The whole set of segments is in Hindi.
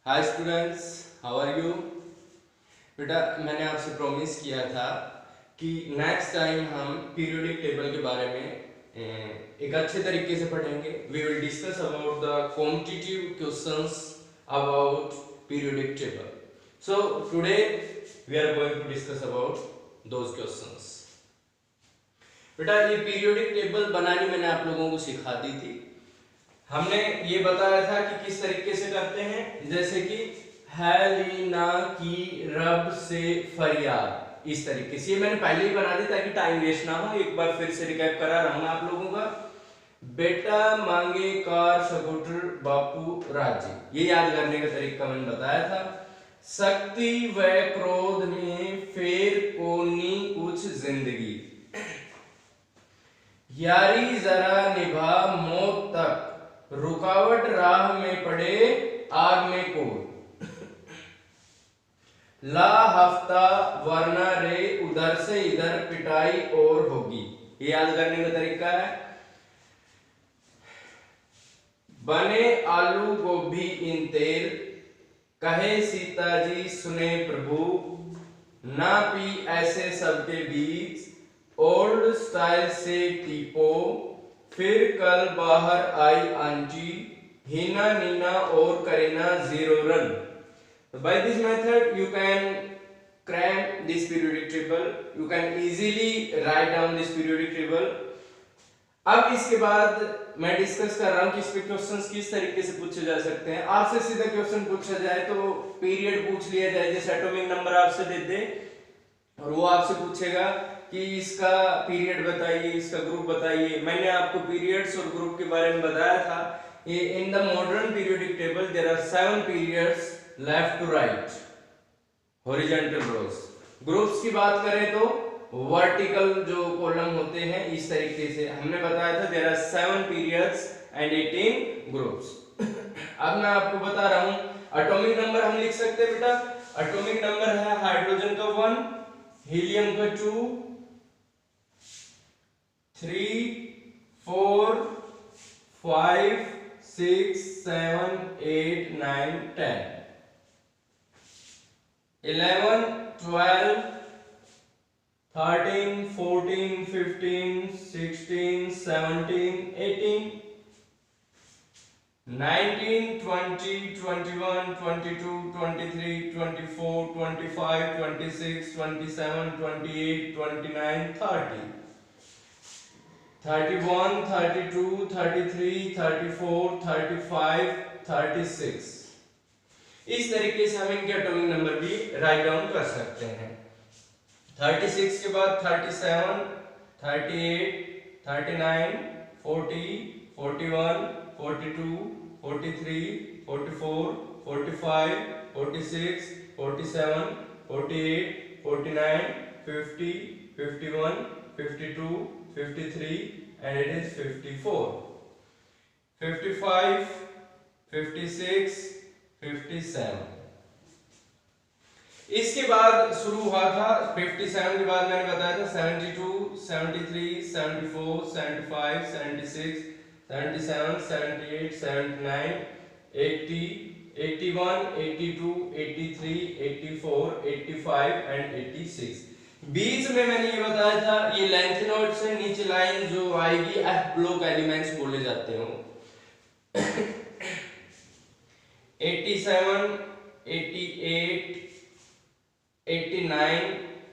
Hi students, how are you. बेटा, मैंने आपसे प्रॉमिस किया था कि नेक्स्ट टाइम हम पीरियोडिक टेबल के बारे में एक अच्छे तरीके से पढ़ेंगे। We will discuss about the competitive questions about periodic table. So today we are going to discuss about those questions. बेटा, ये पीरियोडिक टेबल बनानी मैंने आप लोगों को सिखा दी थी। हमने ये बताया था कि किस तरीके से करते हैं, जैसे कि हेलिना की रब से फरियाद, इस तरीके से। ये मैंने पहले ही बना दी ताकि टाइम वेस्ट ना हो। एक बार फिर से रिकैप करा रहा हूं आप लोगों का। बेटा मांगे कार स्कूटर बापू राज्य, ये याद करने का तरीका मैंने बताया था। शक्ति व क्रोध में फेर कोनी कुछ जिंदगी, यारी जरा निभा मौत तक, रुकावट राह में पड़े आग में कोई, ला हफ्ता वरना रे उधर से इधर पिटाई और होगी। ये याद करने का तरीका है। बने आलू गोभी इन तेल, कहे सीता जी सुने प्रभु, ना पी ऐसे सबके बीच, ओल्ड स्टाइल से टीपो, फिर कल बाहर आई आंटी, हीना नीना और Kareena 0 run. By this method you can cram this periodic table. You can easily write down this periodic table. अब इसके बाद मैं डिस्कस कर रहा हूं कि इस पे क्वेश्चंस किस तरीके से पूछे जा सकते हैं। आपसे सीधा क्वेश्चन पूछा जाए तो पीरियड पूछ लिया जाए, जैसे एटॉमिक नंबर आपसे दे दे और वो आपसे पूछेगा कि इसका पीरियड बताइए, इसका ग्रुप बताइए। मैंने आपको पीरियड्स और ग्रुप के बारे में बताया था। ये in the modern periodic table there are 7 periods left to right, horizontal rows. Groups की बात करें तो वर्टिकल जो कॉलम होते हैं, इस तरीके से हमने बताया था। There are 7 periods and 18 groups. अब मैं आपको बता रहा हूं एटॉमिक नंबर हम लिख सकते हैं। बेटा, एटॉमिक नंबर है हाइड्रोजन का 1, हीलियम का 2, 3, 4, 5, 6, 7, 8, 9, 10, 11, 12, 13, 14, 15, 16, 17, 18, 19, 20, 21, 22, 23, 24, 25, 26, 27, 28, 29, 30, 31, 32, 33, 34, 35, 36। इस तरीके से हम इनके एटॉमिक नंबर भी राइट डाउन कर सकते हैं। 36 के बाद 37, 38, 39, 40, 41, 42, 43, 44, 45, 46, 47, 48, 49, 50, 51, 52, 53, and it is 54, 55, 56, 57। इसके बाद शुरू हुआ था 57 के बाद मैंने बताया था 72, 73, 74, 75, 76, 77, 78, 79, 80, 81, 82, 83, 84, 85 एंड 86। बीच में मैंने ये बताया था, ये लेंथ नोट से नीचे लाइन जो आएगी एफ ब्लॉक एलिमेंट्स बोले जाते हो। 87, 88, 89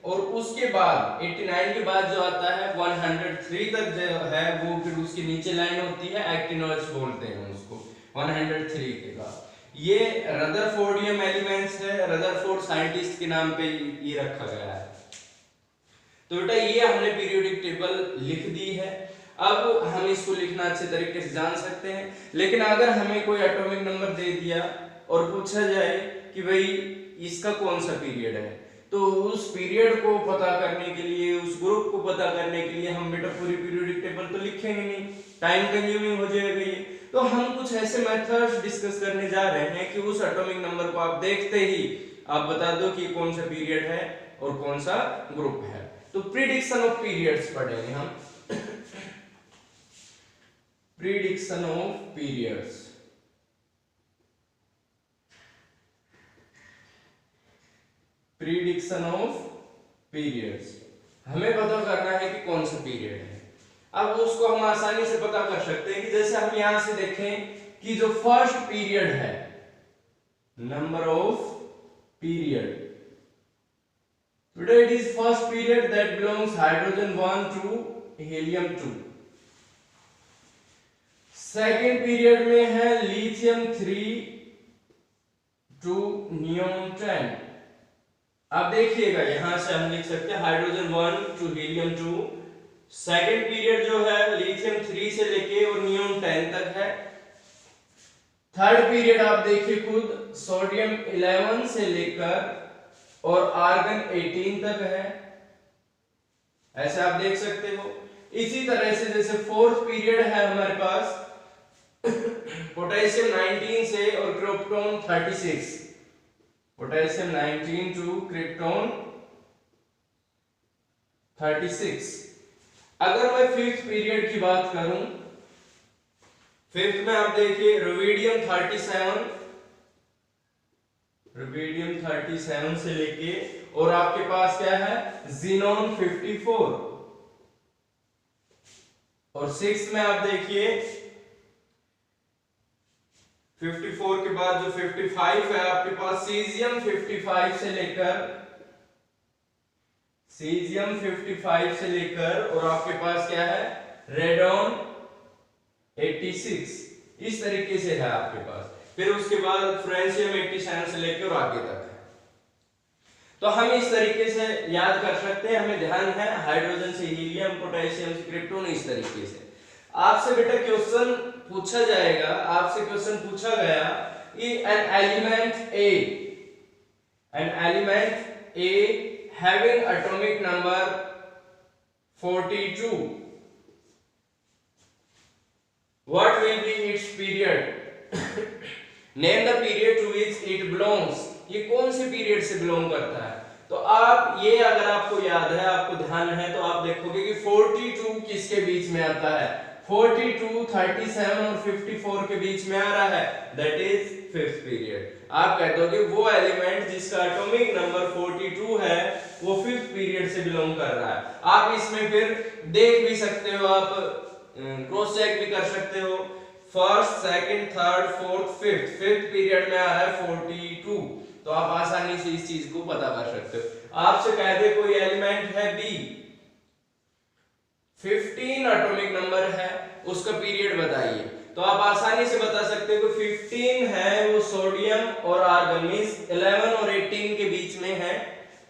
और उसके बाद 89 के बाद जो आता है 103 तक जो है वो फिर उसके नीचे लाइन होती है, एक्टिनोइड्स बोलते हैं उसको। 103 के बाद ये रदरफोर्डियम एलिमेंट्स है, रदरफोर्ड साइंटिस्ट के नाम पे ये रखा गया है। तो बेटा, ये हमने पीरियोडिक टेबल लिख दी है। अब हम इसको लिखना अच्छे तरीके से जान सकते हैं। लेकिन अगर हमें कोई एटॉमिक नंबर दे दिया और पूछा जाए कि भाई इसका कौन सा पीरियड है, तो उस पीरियड को पता करने के लिए, उस ग्रुप को पता करने के लिए हम बेटा पूरी पीरियोडिक टेबल तो लिखेंगे नहीं, टाइम कंज्यूमिंग हो जाएगा ये। तो हम कुछ ऐसे मेथड्स डिस्कस करने जा रहे हैं कि उस एटॉमिक नंबर को आप देखते ही आप बता दो कि कौन सा पीरियड है और कौन सा ग्रुप है। तो प्रिडिक्शन ऑफ पीरियड्स पढ़ेंगे हम। Prediction of periods. Prediction of periods, हमें पता करना है कि कौन सा पीरियड है। अब उसको हम आसानी से पता कर सकते हैं कि जैसे हम यहां से देखें कि जो फर्स्ट पीरियड है, number of period, today it is first period that belongs hydrogen 1 to helium 2। Second period में है लिथियम 3 टू नियोन 10। अब देखिएगा यहां से हम लिख सकते हैं hydrogen 1 to helium 2। Second period जो है लिथियम 3 से लेके और नियोन 10 तक है। थर्ड पीरियड आप देखिए खुद, सोडियम 11 से लेकर और आर्गन 18 तक है, ऐसे आप देख सकते हो। इसी तरह से जैसे फोर्थ पीरियड है हमारे पास पोटेशियम 19 से और क्रिप्टॉन 36, पोटेशियम 19 टू क्रिप्टॉन 36। अगर मैं फिफ्थ पीरियड की बात करूं, फिफ्थ में आप देखिए रुबिडियम 37, रुबिडियम 37 से लेके और आपके पास क्या है ज़ीनॉन 54। और सिक्स में आप देखिए 54 के बाद जो 55 है आपके पास सीजियम 55 से लेकर, सीजियम 55 से लेकर और आपके पास क्या है रेडॉन 86, इस तरीके से है आपके पास। फिर उसके बाद फ्रेंशियम 87 से लेकर और आगे तक है। तो हम इस तरीके से याद कर सकते हैं, हमें ध्यान है हाइड्रोजन से हीलियम, पोटेशियम से क्रिप्टॉन, इस तरीके से। आपसे बेटा क्वेश्चन पूछा जाएगा, आपसे क्वेश्चन पूछा गया कि an element A having atomic number 42, what will be its period? Name the period to which it belongs। ये कौन से पीरियड से बिलोंग करता है? तो आप ये अगर आपको याद है, आपको ध्यान है, तो आप देखोगे कि 42 किसके बीच में आता है, 42, 37 और 54 के बीच में आ रहा है, दैट इज फिफ्थ पीरियड। आप कहते हो कि वो एलिमेंट जिसका एटॉमिक नंबर 42 है वो फिफ्थ पीरियड से बिलोंग कर रहा है। आप इसमें फिर देख भी सकते हो, आप क्रॉस चेक भी कर सकते हो, first, second, third, fourth, fifth, fifth period में आ रहा है 42, तो आप आसानी से इस चीज को पता कर सकते हो। आपसे कह दे कोई एलिमेंट है बी, 15 एटॉमिक नंबर है, उसका पीरियड बताइए, तो आप आसानी से बता सकते हो कि 15 है वो सोडियम और आर्गन मींस 11 और 18 के बीच में है,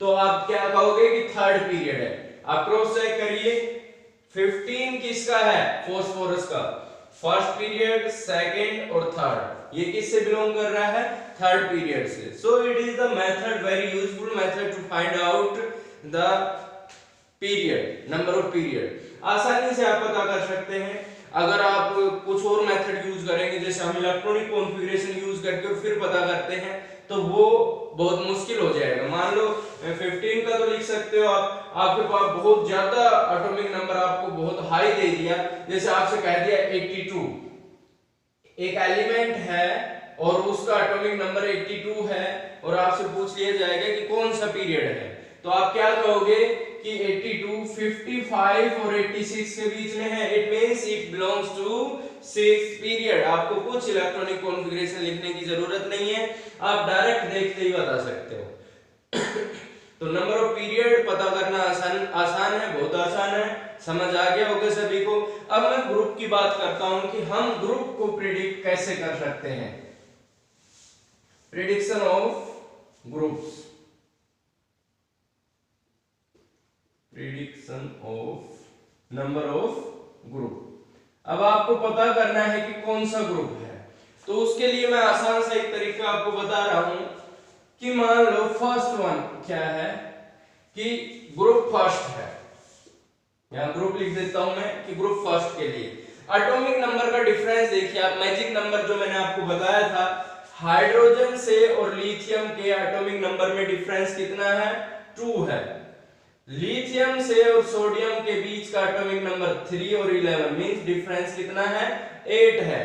तो आप क्या कहोगे कि थर्ड पीरियड है। आप क्रॉस चेक करिए, 15 किसका है, फास्फोरस का, फर्स्ट पीरियड, सेकंड और थर्ड, ये किससे बिलोंग कर रहा है, थर्ड पीरियड से। So it is the method, very useful method to find out the period, number of period. आसानी से आप पता कर सकते हैं। अगर आप कुछ और मेथड यूज करेंगे, जैसे हम इलेक्ट्रॉनिक कॉन्फ़िगरेशन यूज करके और फिर पता करते हैं, तो वो बहुत मुश्किल हो जाएगा। मान लो 15 का तो लिख सकते हो आप, आपके पास बहुत ज्यादा एटॉमिक नंबर आपको बहुत हाई दे दिया, जैसे आपसे कह दिया 82, एक एलिमेंट है और उसका एटॉमिक नंबर 82 है और आपसे पूछ लिया जाएगा कि कौन सा पीरियड है, तो आप क्या कहोगे कि 82, 55 और 86 के बीच में है, it means it belongs to sixth period. आपको कुछ इलेक्ट्रॉनिक कॉन्फ़िगरेशन लिखने की जरूरत नहीं है, आप डायरेक्ट देखते ही बता सकते हो। तो नंबर ऑफ पीरियड पता करना आसान है, बहुत आसान है, समझ आ गया होगा सभी को। अब मैं ग्रुप की बात करता हूं कि हम ग्रुप को प्रिडिक्ट कैसे कर सकते हैं, prediction of groups, prediction of number of group. अब आपको पता करना है कि कौन सा ग्रुप है, तो उसके लिए मैं आसान सा एक तरीका आपको बता रहा हूं कि मान लो फर्स्ट वन क्या है कि ग्रुप फर्स्ट है, यहां ग्रुप लिख देता हूं मैं कि ग्रुप फर्स्ट के लिए एटॉमिक नंबर का डिफरेंस देखिए आप, मैजिक नंबर जो मैंने आपको बताया था, हाइड्रोजन से और लिथियम के एटॉमिक नंबर में डिफरेंस कितना है, 2 है। लिथियम से और सोडियम के बीच का एटॉमिक नंबर 3 और 11 मींस डिफरेंस कितना है, 8 है।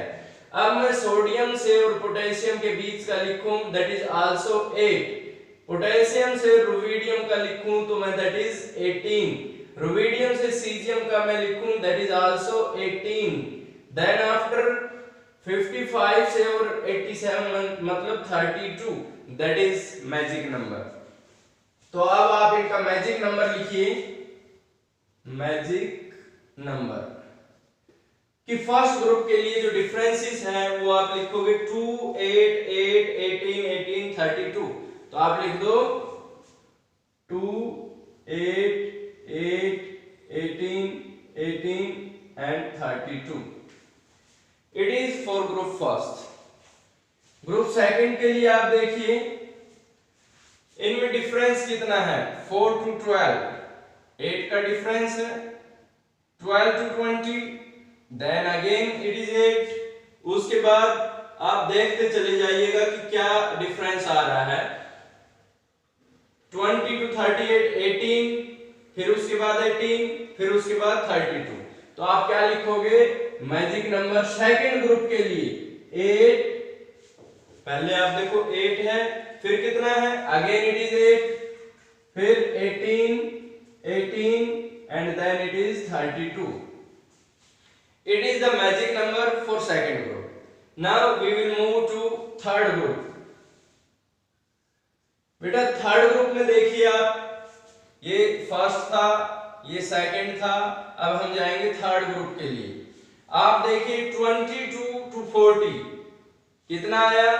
अब मैं सोडियम से और पोटेशियम के बीच का लिखूं, दैट इज आल्सो 8। पोटेशियम से रुबिडियम का लिखूं तो मैं दैट इज 18, रुबिडियम से सीजियम का मैं लिखूं that is also 18, then after 55 से और 87 मतलब 32, दैट इज मैजिक नंबर। तो अब आप इनका मैजिक नंबर लिखिए, मैजिक नंबर कि फर्स्ट ग्रुप के लिए जो डिफरेंसेस हैं वो आप लिखोगे 2, 8, 8, 18, 18, 32। तो आप लिख दो 2, 8, 8, 18, 18 and 32। It is for group first. Group second के लिए आप देखिए इनमें डिफरेंस कितना है, 4 to 12, 8 का डिफरेंस है, 12 to 20, then again it is 8। उसके बाद आप देखते चले जाइएगा कि क्या डिफरेंस आ रहा है, 20 to 38, 18, फिर उसके बाद 18, फिर उसके बाद 32। तो आप क्या लिखोगे मैजिक नंबर सेकंड ग्रुप के लिए 8, पहले आप देखो 8 है, फिर कितना है, अगेन इट इज 8, फिर 18, 18 and then it is 32। It is the magic number for second group. Now we will move to third group. बेटा थर्ड ग्रुप में देखिए आप, ये फर्स्ट था, ये सेकंड था, अब हम जाएंगे थर्ड ग्रुप के लिए। आप देखिए 22 to 40 कितना आया,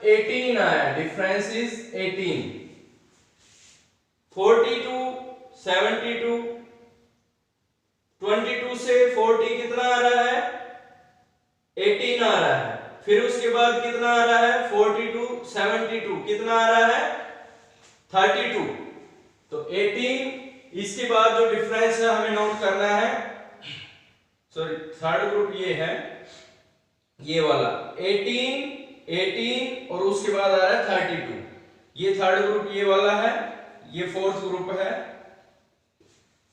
18 आया, डिफरेंस इज 18। 40 to 72, 22 से 40 कितना आ रहा है, 18 आ रहा है, फिर उसके बाद कितना आ रहा है, 40 to 72 कितना आ रहा है, 32। तो 18, इसके बाद जो डिफरेंस है हमें नोट करना है, सॉरी थर्ड ग्रुप ये है, ये वाला 18, 18 और उसके बाद आ रहा है 32। ये थर्ड ग्रुप ये वाला है, ये फोर्थ ग्रुप है।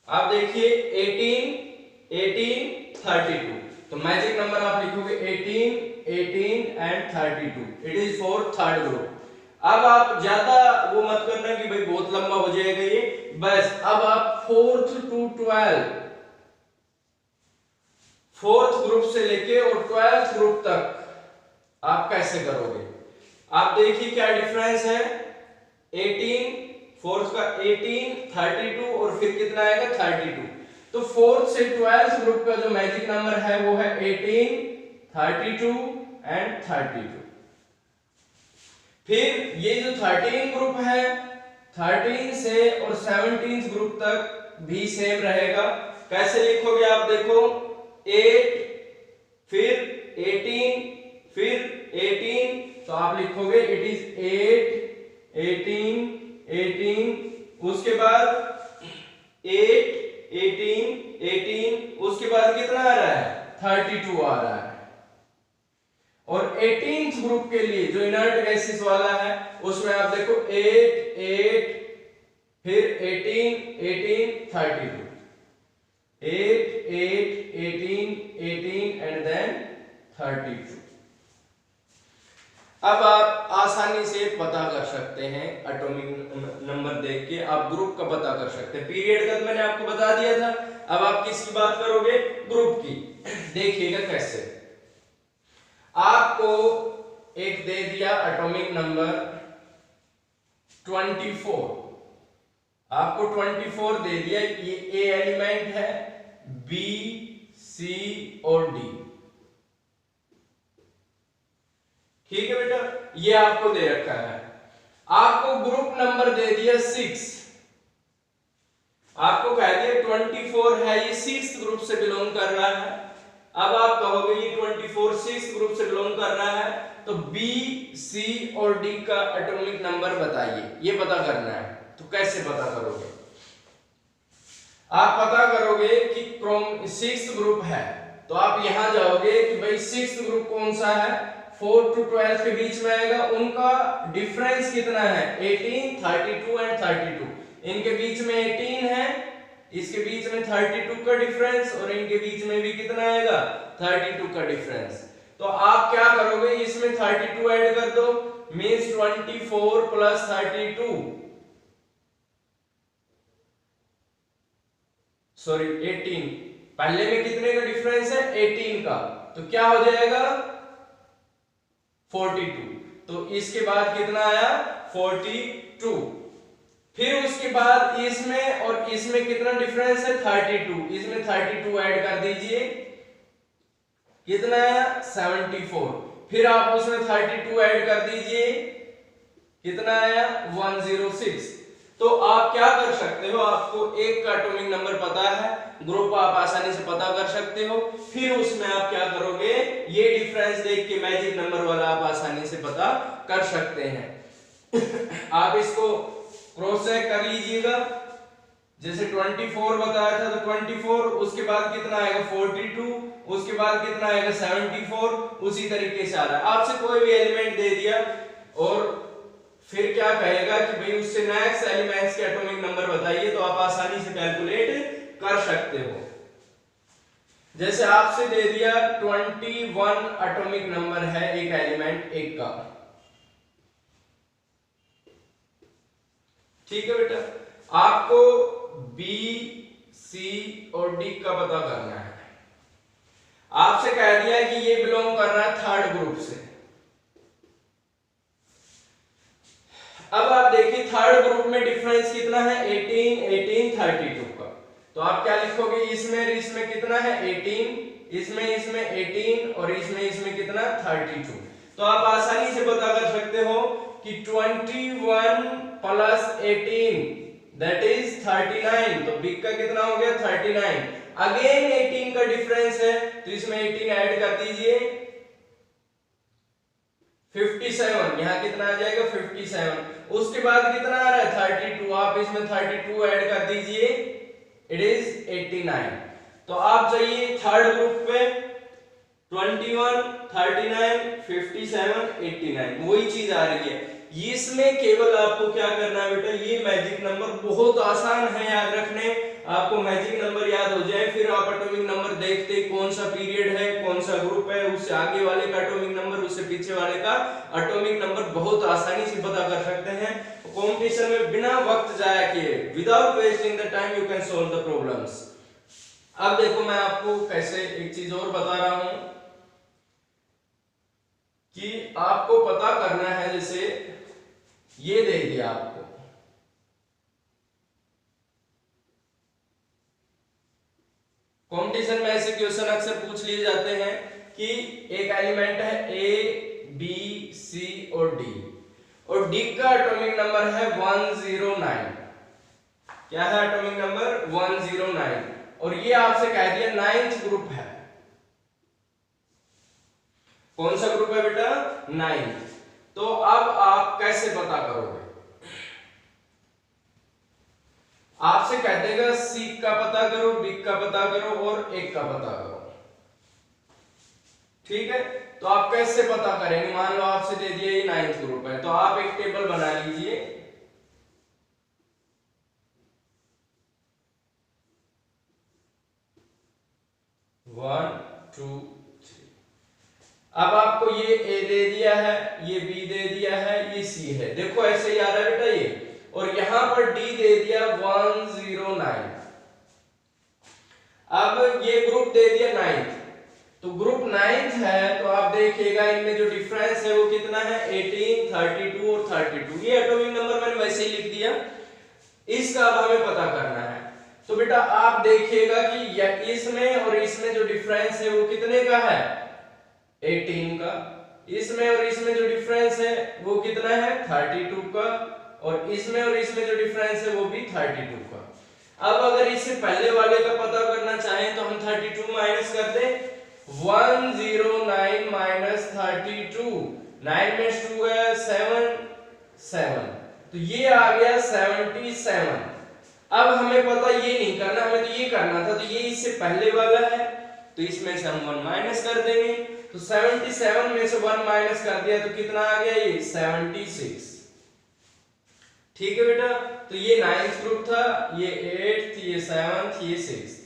आप देखिए 18, 18, 32। तो मैजिक नंबर आप लिखोगे 18, 18 and 32। It is for third group. अब आप ज्यादा वो मत करना कि भाई बहुत लंबा हो जाएगा ये, बस अब आप 4th to 12, फोर्थ ग्रुप से लेके और 12th ग्रुप तक आप कैसे करोगे। आप देखिए क्या डिफरेंस है, 18, फोर्थ का 18, 32 और फिर कितना आएगा 32। तो फोर्थ से 12th ग्रुप का जो मैजिक नंबर है वो है 18, 32 एंड 32। फिर ये जो 13 ग्रुप है, 13 से और 17th ग्रुप तक भी सेम रहेगा। कैसे लिखोगे आप देखो, 8, फिर 18, फिर 18, तो आप लिखोगे इट इज 8, 18, 18, उसके बाद 8, 18, 18, उसके बाद कितना आ रहा है, 32 आ रहा है। और 18th ग्रुप के लिए जो इनर्ट गैसेस वाला है उसमें आप देखो 8, 8, फिर 18, 18, 32, 8, 8, 18, 18 एंड देन 32। अब आप आसानी से पता कर सकते हैं, एटॉमिक नंबर देख के आप ग्रुप का पता कर सकते हैं। पीरियड का तो मैंने आपको बता दिया था, अब आप किसकी बात करोगे, ग्रुप की। देखिएगा कैसे, आपको एक दे दिया एटॉमिक नंबर 24, आपको 24 दे दिया, ये ए एलिमेंट है, बी, सी और डी, ठीक है बेटा, ये आपको दे रखा है। आपको ग्रुप नंबर दे दिया 6, आपको कह दिया 24 है, ये 6th ग्रुप से बिलोंग कर रहा है। अब आप कहोगे ये 24 6th ग्रुप से बिलोंग कर रहा है, तो बी, सी और डी का एटॉमिक नंबर बताइए, ये पता करना है। तो कैसे पता करोगे, आप पता करोगे कि 6th ग्रुप है, तो आप यहां जाओगे कि भाई 6th ग्रुप कौन सा है, 4 to 12 के बीच में आएगा, उनका डिफरेंस कितना है, 18, 32 एंड 32। इनके बीच में 18 है, इसके बीच में 32 का डिफरेंस और इनके बीच में भी कितना आएगा, 32 का डिफरेंस। तो आप क्या करोगे, इसमें 32 ऐड कर दो, मींस 24 प्लस 32 सॉरी 18, पहले में कितने का डिफरेंस है 18 का, तो क्या हो जाएगा 42। तो इसके बाद कितना आया 42। फिर उसके बाद इसमें और इसमें कितना डिफरेंस है 32, इसमें 32 ऐड कर दीजिए, कितना आया 74। फिर आप उसमें 32 ऐड कर दीजिए, कितना आया 106। तो आप क्या कर सकते हो, आपको एक का एटॉमिक नंबर पता है, ग्रुप आप आसानी से पता कर सकते हो, फिर उसमें आप क्या करोगे, ये डिफरेंस देख के मैजिक नंबर वाला आप आसानी से पता कर सकते हैं। आप इसको क्रॉस चेक कर लीजिएगा, जैसे 24 बताया था तो 24, उसके बाद कितना आएगा 42, उसके बाद कितना आएगा 74, उसी तरीके से आ रहा है। आपसे कोई भी एलिमेंट दे दिया और फिर क्या कहेगा कि भाई उससे नेक्स्ट एलिमेंट्स के एटॉमिक नंबर बताइए, तो आप आसानी से कैलकुलेट कर सकते हो। जैसे आपसे दे दिया 21 एटॉमिक नंबर है एक एलिमेंट एक का, ठीक है बेटा, आपको बी सी और डी का पता करना है। आपसे कह दिया कि ये बिलोंग कर रहा है थर्ड ग्रुप से। अब आप देखिए थर्ड ग्रुप में डिफरेंस कितना है 18, 18, 32 का, तो आप क्या लिखोगे, इसमें कितना है 18, इसमें 18 और इसमें कितना 32। तो आप आसानी से पता कर सकते हो कि 21 प्लस 18 दैट इज 39, तो बिग का कितना हो गया 39। अगेन 18 का डिफरेंस है तो इसमें 18 ऐड कर दीजिए 57, यहां कितना आ जाएगा 57। उसके बाद कितना आ रहा है 32, आप इसमें 32 ऐड कर दीजिए, इट इज 89। तो आप जाइए थर्ड ग्रुप पे 21, 39, 57, 89 वही चीज आ रही है। इसमें केवल आपको क्या करना है बेटा, ये मैजिक नंबर बहुत आसान है याद रखने, आपको मैजिक नंबर याद हो जाए, फिर आप एटॉमिक नंबर देखते कौन सा पीरियड है, कौन सा ग्रुप है, उससे आगे वाले का एटॉमिक नंबर, उससे पीछे वाले का एटॉमिक नंबर बहुत आसानी से पता कर सकते हैं। कंपटीशन में बिना वक्त जाया किए, without wasting the time you can solve the problems. अब देखो मैं आपको कैसे एक चीज और बता रहा हूं कि आपको पता करना है, जैसे ये दे दिया आपको, कंपटीशन में ऐसे क्वेश्चन अक्सर पूछ लिए जाते हैं कि एक एलिमेंट है ए बी सी और डी, और डी का एटॉमिक नंबर है 109। क्या है एटॉमिक नंबर 109, और ये आपसे कह दिया 9th ग्रुप है। कौन सा ग्रुप है बेटा 9th। तो अब आप कैसे पता करोगे, आपसे कह देगा सी का पता करो, डी का पता करो और एक का पता करो, ठीक है। तो आप कैसे पता करेंगे, मान लो आपसे दे दिया ये 9th ग्रुप है, तो आप एक टेबल बना लीजिए, वन टू थ्री। अब आपको ये ए दे दिया है, ये बी दे दिया है, ये सी है, देखो ऐसे ही आ रहा है बेटा ये, और यहां पर डी दे दिया 109। अब ये ग्रुप दे दिया 9th, तो ग्रुप 9th है, तो आप देखिएगा इनमें जो डिफरेंस है वो कितना है 18, 32 और 32। ये एटॉमिक नंबर मैंने वैसे ही लिख दिया, इसका अब हमें पता करना है। तो बेटा आप देखिएगा कि इसमें और इसमें जो डिफरेंस है वो कितने का है 18 का, इसमें और इसमें जो डिफरेंस है वो कितना है 32 का, और इसमें जो डिफरेंस है वो भी 32 का। अब अगर इससे पहले वाले का पता करना चाहें तो हम 32 माइनस कर दें, 109 माइनस 32, 9 में 2 गया 7, तो ये आ गया 77। अब हमें पता ये नहीं करना, हमें तो ये करना था, तो ये इससे पहले वाला है तो इसमें से हम 1 माइनस कर देंगे, तो 77 में से 1 माइनस कर दिया तो कितना आ गया ये 76, ठीक है बेटा। तो ये 9th ग्रुप था, ये 8th, ये 7th, ये 6th।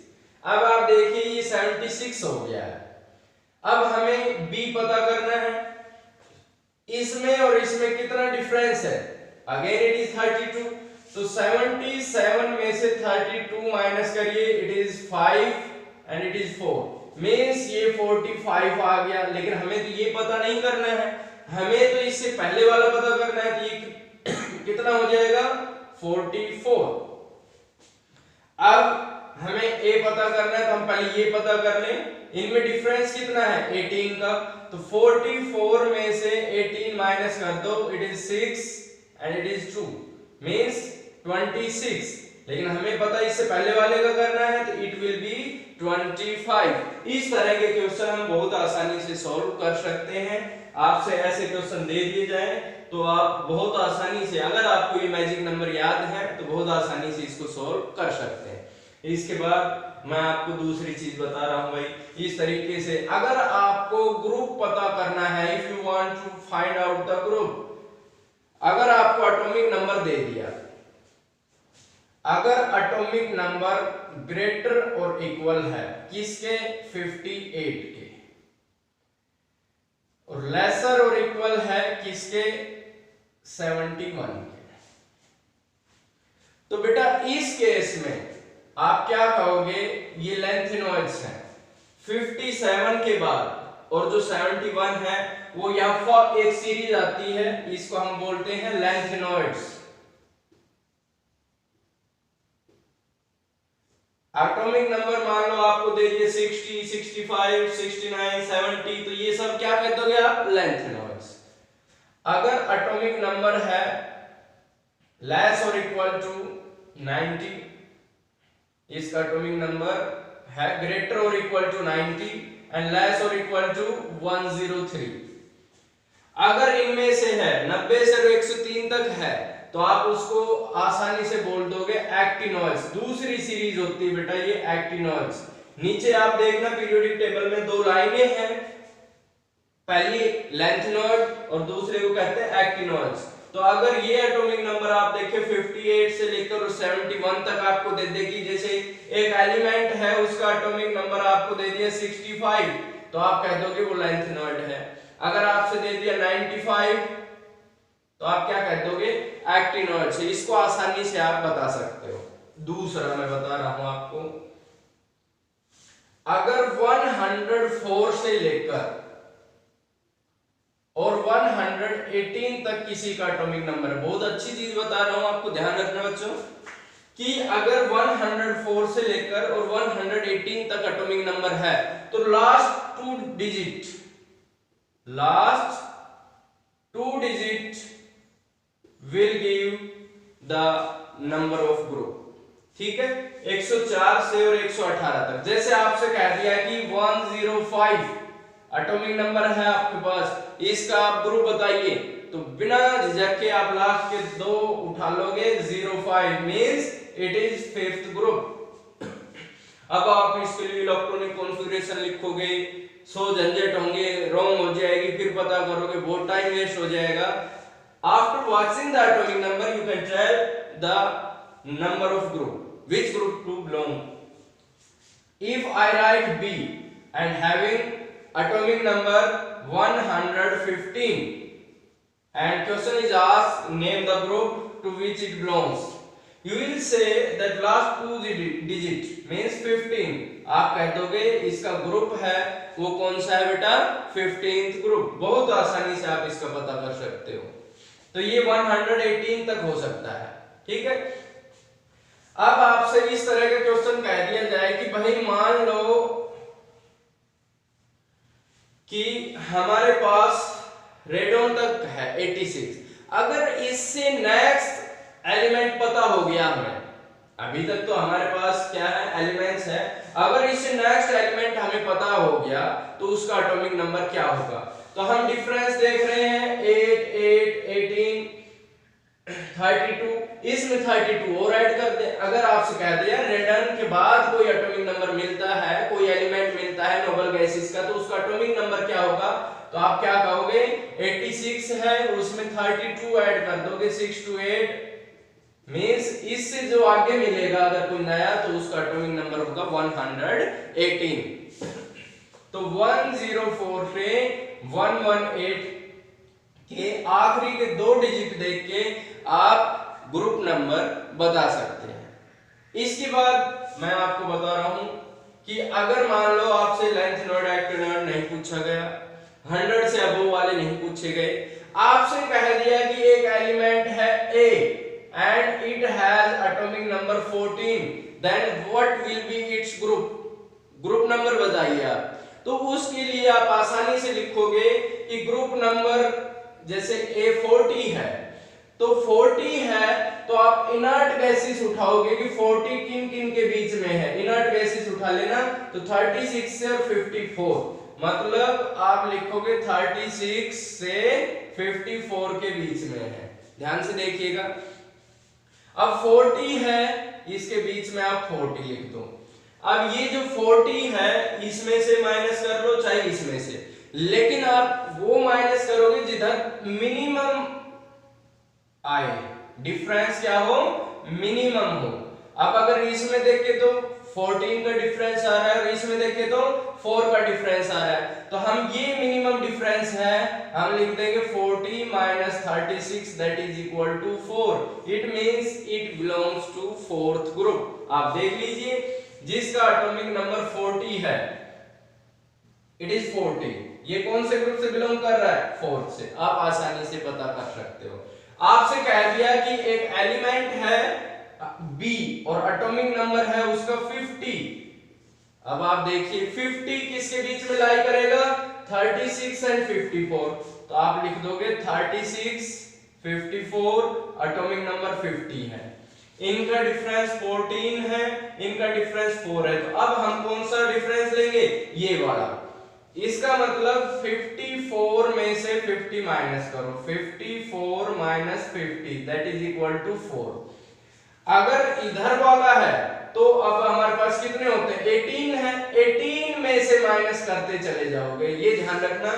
अब आप देखिए ये 76 हो गया है। अब हमें बी पता करना है, इसमें और इसमें कितना डिफरेंस है, अगेन इट इज 32, तो 77 में से 32 माइनस करिए, it is 5 and it is 4, means ये 45 आ गया। लेकिन हमें तो ये पता नहीं करना है, हमें तो इससे पहले वाला पता करना है। तो ये कितना हो जाएगा 44। अब हमें a पता करना है, तो हम पहले ये पता कर लें इनमें डिफरेंस कितना है 18 का। तो 44 में से 18 माइनस कर दो, it is 6 and it is 2 means 26। लेकिन हमें पता इससे पहले वाले का करना है, तो इट विल बी 25। इस तरह के क्वेश्चन हम बहुत आसानी से सॉल्व कर सकते हैं। आपसे ऐसे क्वेश्चन दे दिए जाए तो आप बहुत आसानी से, अगर आपको ये मैजिक नंबर याद है तो बहुत आसानी से इसको सॉल्व कर सकते हैं। इसके बाद मैं आपको दूसरी चीज बता रहा हूं भाई, इस तरीके से अगर आपको ग्रुप पता करना है, if you want to find out the group, अगर आपको एटॉमिक नंबर दे दिया, अगर एटॉमिक नंबर ग्रेटर और इक्वल है किसके 58 के, और लेसर और इक्वल है किसके 71 के, तो बेटा इस केस में आप क्या कहोगे, ये लेंथेनॉइड्स हैं 57 के बाद, और जो 71 है वो यहाँ एक सीरीज आती है, इसको हम बोलते हैं लेंथेनॉइड्स। एटॉमिक नंबर मान लो आपको दे दिए 60, 65, 69, 70, तो ये सब क्या कह दोगे आप, लेंथेनॉइड्स। अगर एटॉमिक नंबर है लेस और इक्वल टू 90, इसका एटॉमिक नंबर है ग्रेटर और इक्वल टू 90 एंड लेस और इक्वल टू 103। अगर इनमें से है 90 से 103 तक है, तो आप उसको आसानी से बोल दोगे एक्टिनॉइड्स। दूसरी सीरीज होती है बेटा ये एक्टिनॉइड्स। नीचे आप देखना पीरियोडिक टेबल में दो लाइनें हैं, पहली लेंथेनॉइड और दूसरे को कहते हैं एक्टिनॉइड्स। तो अगर ये एटॉमिक नंबर आप देखें 58 से लेकर 71 तक आपको दे देगी, जैसे एक एलिमेंट है उसका एटॉमिक नंबर आपको दे दिया 65, तो आप कह दोगे वो लेंथेनॉइड है। अगर आपसे दे दिया 95, तो आप क्या कह दोगे, एक्टिनॉइड से। इसको आसानी से आप बता सकते हो। दूसरा मैं बता रहा हूं आपको, अगर 104 से लेकर और 118 तक किसी का एटॉमिक नंबर है, बहुत अच्छी चीज बता रहा हूं आपको, ध्यान रखना बच्चों, कि अगर 104 से लेकर और 118 तक एटॉमिक नंबर है, तो last two digit will give the number of group। ठीक है, 104 से और 118 तक। जैसे आपसे कह दिया कि 105 एटॉमिक नंबर है आपके पास, इसका आप ग्रुप बताइए, तो बिना झिझक के आप लास्ट के दो उठा लोगे, 05 means it is fifth group. अब आप इसके लिए इलेक्ट्रॉनिक कॉन्फ़िगरेशन लिखोगे, 100 झंझट होंगे, रॉन्ग हो जाएगी, फिर पता करोगे, बहुत टाइम वेस्ट हो जाएगा। After watching the atomic number, you can tell the number of group, which group to belong. If I write B and having atomic number 115, and question is asked, name the group to which it belongs. You will say that last two digit means 15. आप कह दोगे इसका ग्रुप है वो कौन सा है बेटा, 15th ग्रुप। बहुत आसानी से आप इसका पता कर सकते हो। तो ये 118 तक हो सकता है। ठीक है, अब आपसे इस तरह का क्वेश्चन कह दिया जाए कि भाई मान लो कि हमारे पास रेडॉन तक है 86, अगर इससे नेक्स्ट एलिमेंट पता हो गया हमें, अभी तक तो हमारे पास क्या है, एलिमेंट्स है, अगर इससे नेक्स्ट एलिमेंट हमें पता हो गया तो उसका एटॉमिक नंबर क्या होगा। तो हम डिफरेंस देख रहे हैं 8, 8, 18, 32, इसमें 32 और ऐड कर दे। अगर आपसे कह दिया रेडन के बाद कोई एटॉमिक नंबर मिलता है, कोई एलिमेंट मिलता है नोबल गैसेस का, तो उसका एटॉमिक नंबर क्या होगा, तो आप क्या कहोगे, 86 है उसमें 32 ऐड कर दोगे, 6 to 8 मींस इससे जो आगे मिलेगा अगर कोई नया, तो उसका एटॉमिक नंबर होगा 118। तो 104 से 118 के आखिरी के दो डिजिट देख के आप ग्रुप नंबर बता सकते हैं। इसके बाद मैं आपको बता रहा हूं कि अगर मान लो आपसे लेंथ नोड एक्टिनोड नहीं पूछा गया, 100 से अबव वाले नहीं पूछे गए, आपसे कह दिया कि एक एलिमेंट है A and it has atomic number 14, then what will be its group number बताइए आप। तो उसके लिए आप आसानी से लिखोगे कि ग्रुप नंबर जैसे A40 है, तो 40 है तो आप इनर्ट गैसेस उठाओगे कि 40 किन किन के बीच में है, इनर्ट गैसेस उठा लेना, तो 36 से और 54, मतलब आप लिखोगे 36 से 54 के बीच में है। ध्यान से देखिएगा, अब 40 है, इसके बीच में आप 40 लिख दो। अब ये जो 40 है इसमें से माइनस कर लो चाहे इसमें से, लेकिन आप वो माइनस करोगे जिधर मिनिमम आए, डिफरेंस क्या हो, मिनिमम हो। अब अगर इसमें देखे तो 14 का डिफरेंस आ रहा है और इसमें देखे तो 4 का डिफरेंस आ रहा है, तो हम ये मिनिमम डिफरेंस है हम लिख देंगे 40 minus 36 that is equal to 4। It means it belongs to fourth group. आप देख लीजिए जिसका एटॉमिक नंबर 40 है, इट इज 40, ये कौन से ग्रुप से बिलोंग कर रहा है, फोर्थ से। आप आसानी से पता कर सकते हो। आपसे कह दिया कि एक एलिमेंट है B और एटॉमिक नंबर है उसका 50। अब आप देखिए 50 किसके बीच में लाई करेगा, 36 एंड 54, तो आप लिख दोगे 36 54, एटॉमिक नंबर 50 है, इनका डिफरेंस 14 है, इनका डिफरेंस 4 है, तो अब हम कौन सा डिफरेंस लेंगे, ये वाला। इसका मतलब 54 में से 50 माइनस करो, 54 minus 50 that is equal to 4। अगर इधर वाला है तो अब हमारे पास कितने होते हैं, 18 है, 18 में से माइनस करते चले जाओगे, ये ध्यान रखना।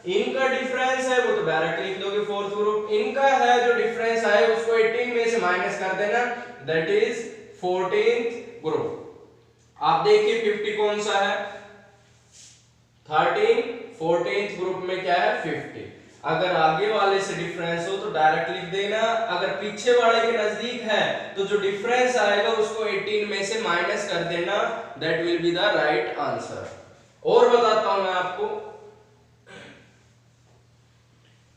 इनका डिफरेंस है वो तो डायरेक्ट लिख दोगे फोर्थ ग्रुप, इनका है जो डिफरेंस है उसको 18 में से माइनस कर देना, दैट इज 14th ग्रुप। आप देखिए 50 कौन सा है, 13, 14th ग्रुप में क्या है 50। अगर आगे वाले से डिफरेंस हो तो डायरेक्ट लिख देना, अगर पीछे वाले के नजदीक है तो जो डिफरेंस आएगा उसको 18 में से माइनस कर देना, that will be the right answer. और बताता हूं मैं आपको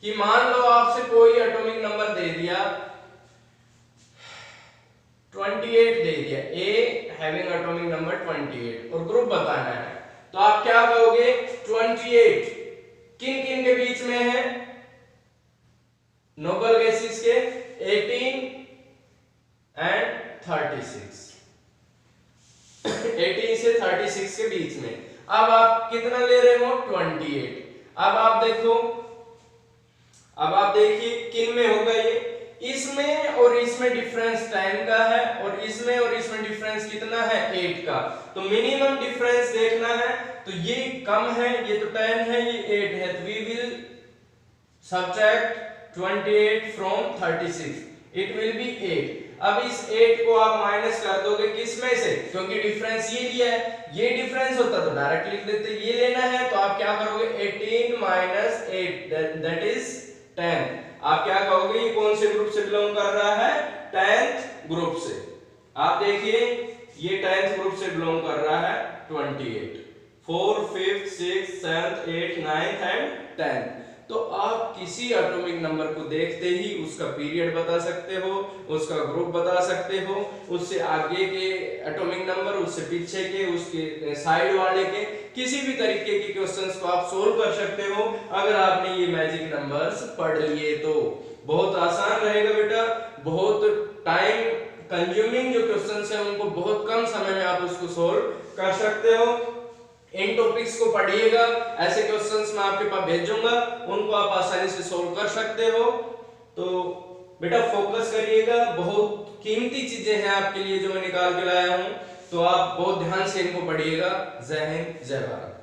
कि मान लो आपसे कोई एटॉमिक नंबर दे दिया 28 दे दिया, A हैविंग एटॉमिक नंबर 28 और ग्रुप बताना है, तो आप क्या कहोगे, 28 किन किन के बीच में है, नोबल गैसेस के 18 एंड 36, 18 से 36 के बीच में। अब आप कितना ले रहे हो, 28। अब आप देखो, अब आप देखिए किन में होगा ये, इसमें और इसमें डिफरेंस 10 का है और इसमें डिफरेंस कितना है, 8 का, तो मिनिमम डिफरेंस देखना है, तो ये कम है, ये तो 10 है, ये 8 है, तो we will subtract 28 from 36, it will be 8। अब इस 8 को आप माइनस कर दोगे किस में से, क्योंकि डिफरेंस ये लिया है, ये डिफरेंस होता तो डायरेक्ट लिख देते, ये लेना है तो आप क्या करोगे, 18 माइनस 8 दैट इज 10। आप क्या कहोगे, ये कौन से ग्रुप से बिलोंग कर रहा है, 10th ग्रुप से। आप देखिए ये 10th ग्रुप से बिलोंग कर रहा है, 28, 4, 5, 6, 7, 8, 9 एंड 10। तो आप किसी एटॉमिक नंबर को देखते ही उसका पीरियड बता सकते हो, उसका ग्रुप बता सकते हो, उससे आगे के एटॉमिक नंबर, उससे पीछे के, उसके साइड वाले के, किसी भी तरीके के क्वेश्चंस को आप सोल्व कर सकते हो अगर आपने ये मैजिक नंबर्स पढ़ लिए तो। बहुत आसान रहेगा बेटा, बहुत टाइम कंज्यूमिंग जो क्वेश्चंस हैं उनको बहुत कम समय में आप उसको सोल्व कर सकते हो। इन टॉपिक्स को पढ़िएगा, ऐसे क्वेश्चंस मैं आपके पास भेजूंगा, उनको आप आसानी से सोल्व कर सकते हो। तो बेटा फोकस करिएगा, बहुत कीमती चीजें हैं आपके लिए जो मैं निकाल के लाया हूं, तो आप बहुत ध्यान से इनको पढ़िएगा। जय हिंद, जय भारत।